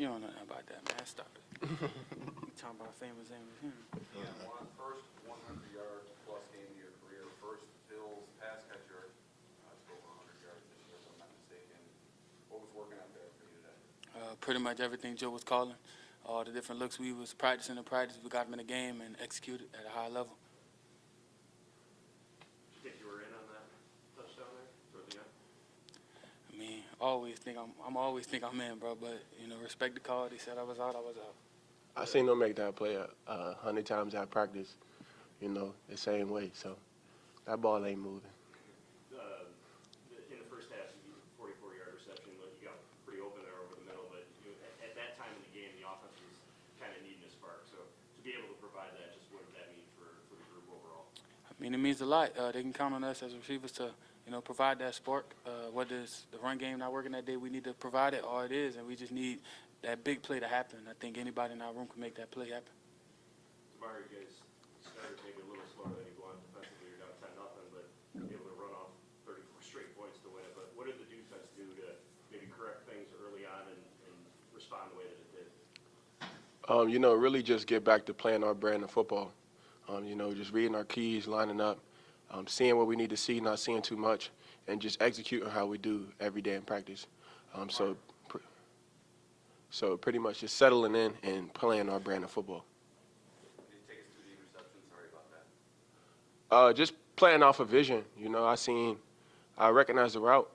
You don't know nothing about that, man. Stop it. You talking about famous Amos. Yeah, Juan, first 100-yard plus game of your career, first Bills pass catcher to go over 100 yards this year, if I'm not mistaken. What was working out there for you today? Pretty much everything Joe was calling. All the different looks we was practicing in practice, we got them in the game and executed at a high level. Did you think you were in on that touchdown there toward the end? I mean, I'm always think I'm in, bro. But you know, respect the call. They said I was out. I was out. I seen them make that play 100 times at practice, you know, the same way. So that ball ain't moving. In the first half, you 44-yard reception, but you got pretty open there over the middle. But at that time in the game, the offense was kind of needing a spark. So to be able to provide that, just what did that mean for the group overall? I mean, it means a lot. They can count on us as receivers to, you know, provide that spark. Whether it's the run game not working that day, we need to provide it, or it is, and we just need that big play to happen. I think anybody in our room can make that play happen. Damar, you guys started maybe a little slower than you wanted defensively. You're down 10-0, but you're able to run off 34 straight points to win it. But what did the defense do to maybe correct things early on and respond the way that it did? You know, really just get back to playing our brand of football. You know, just reading our keys, lining up, seeing what we need to see, not seeing too much, and just executing how we do every day in practice. So pretty much just settling in and playing our brand of football. Can you take us through the interception? Sorry about that. Just playing off of vision. You know, I recognized the route,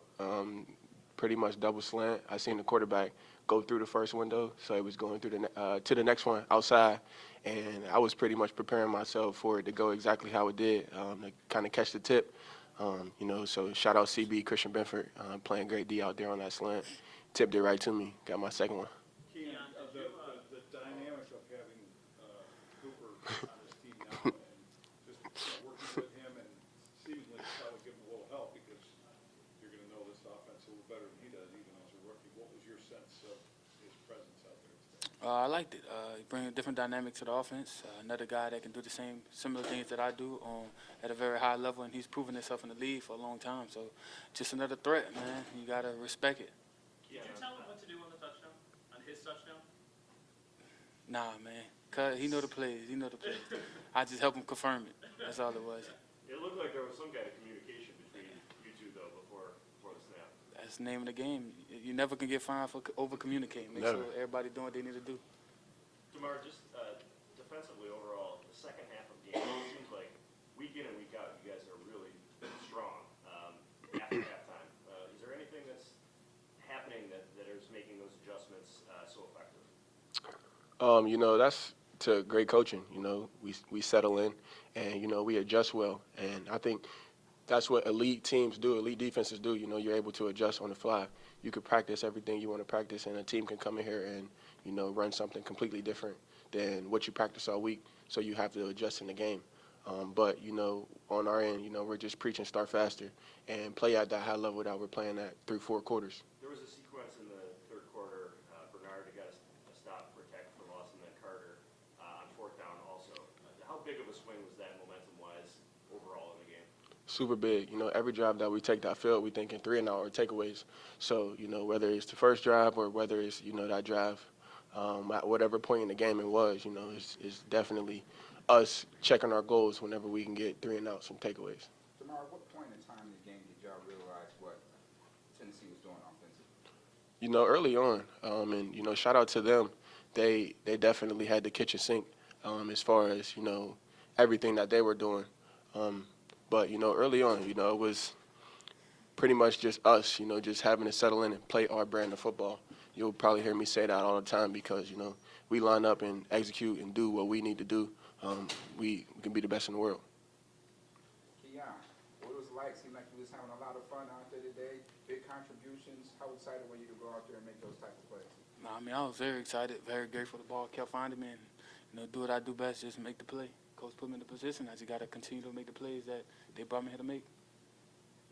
pretty much double slant. I seen the quarterback go through the first window, so it was going through to the next one outside, and I was pretty much preparing myself for it to go exactly how it did, to kind of catch the tip. You know, so shout out CB, Christian Benford, playing great D out there on that slant. Tipped it right to me. Got my second one. Keon, the dynamic of having Cooper on this team now and just working with him and seemingly probably give him a little help because you're going to know this offense a little better than he does even as a rookie. What was your sense of his presence out there today? I liked it. He brings a different dynamic to the offense. Another guy that can do the similar things that I do at a very high level, and he's proven himself in the league for a long time. So just another threat, man. You got to respect it. Did you tell him what to do on the touchdown, on his touchdown? Nah, man. Cause he know the plays. He know the plays. I just help him confirm it. That's all it was. It looked like there was some kind of communication between you two, though, before the snap. That's the name of the game. You never can get fined for over-communicating. Make Never. sure everybody doing what they need to do. Damar, just defensively overall, the second half of the game, it seems like week in and week out, you guys are really strong after halftime. Is there anything that's happening that is making those adjustments so effective? You know, that's to great coaching. You know, we settle in, and you know we adjust well, and I think that's what elite teams do, elite defenses do. You know, you're able to adjust on the fly. You could practice everything you want to practice, and a team can come in here and, you know, run something completely different than what you practice all week, so you have to adjust in the game. But, you know, on our end, you know, we're just preaching start faster and play at that high level that we're playing at through 4 quarters. There was a sequence in the third quarter. Bernard got a stop for tackle for loss, and then Carter on 4th down also. How big of a swing was that momentum-wise overall in the game? Super big. You know, every drive that we take that field, we thinking 3-and-out or takeaways. So, you know, whether it's the first drive or whether it's, you know, that drive, at whatever point in the game it was, you know, it's definitely us checking our goals whenever we can get 3-and-outs from takeaways. Damar, at what point in time in the game did y'all realize what Tennessee was doing offensively? You know, early on, and, you know, shout out to them. They definitely had the kitchen sink as far as, you know, everything that they were doing. But, you know, early on, you know, it was pretty much just us, you know, just having to settle in and play our brand of football. You'll probably hear me say that all the time because, you know, we line up and execute and do what we need to do. We can be the best in the world. Keon, what was it like? Seemed like you was having a lot of fun out there today. Big contributions. How excited were you to go out there and make those type of plays? No, I mean, I was very excited, very grateful the ball kept finding me, and, you know, do what I do best, just make the play. Coach put me in the position. I just got to continue to make the plays that they brought me here to make.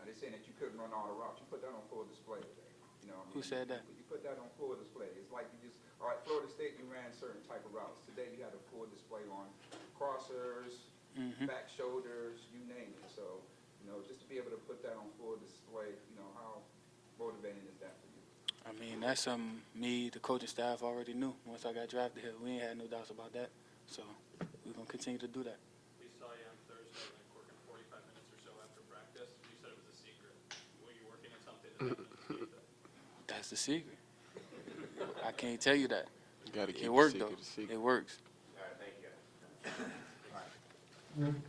Now, they're saying that you couldn't run all the routes. You put that on full display today. You know, Who said that? You put that on full display. It's like you just, all right, Florida State, you ran certain type of routes. Today, you had a full display on crossers, back shoulders, you name it. So, you know, just to be able to put that on full display, you know, how motivating is that for you? I mean, that's something me, the coaching staff already knew once I got drafted here. We ain't had no doubts about that. So we're going to continue to do that. We saw you on Thursday, like working 45 minutes or so after practice. You said it was a secret. Were you working on something that happened to That's the secret. I can't tell you that. You got to keep It the worked, secret though. a secret. It works. All right, thank you.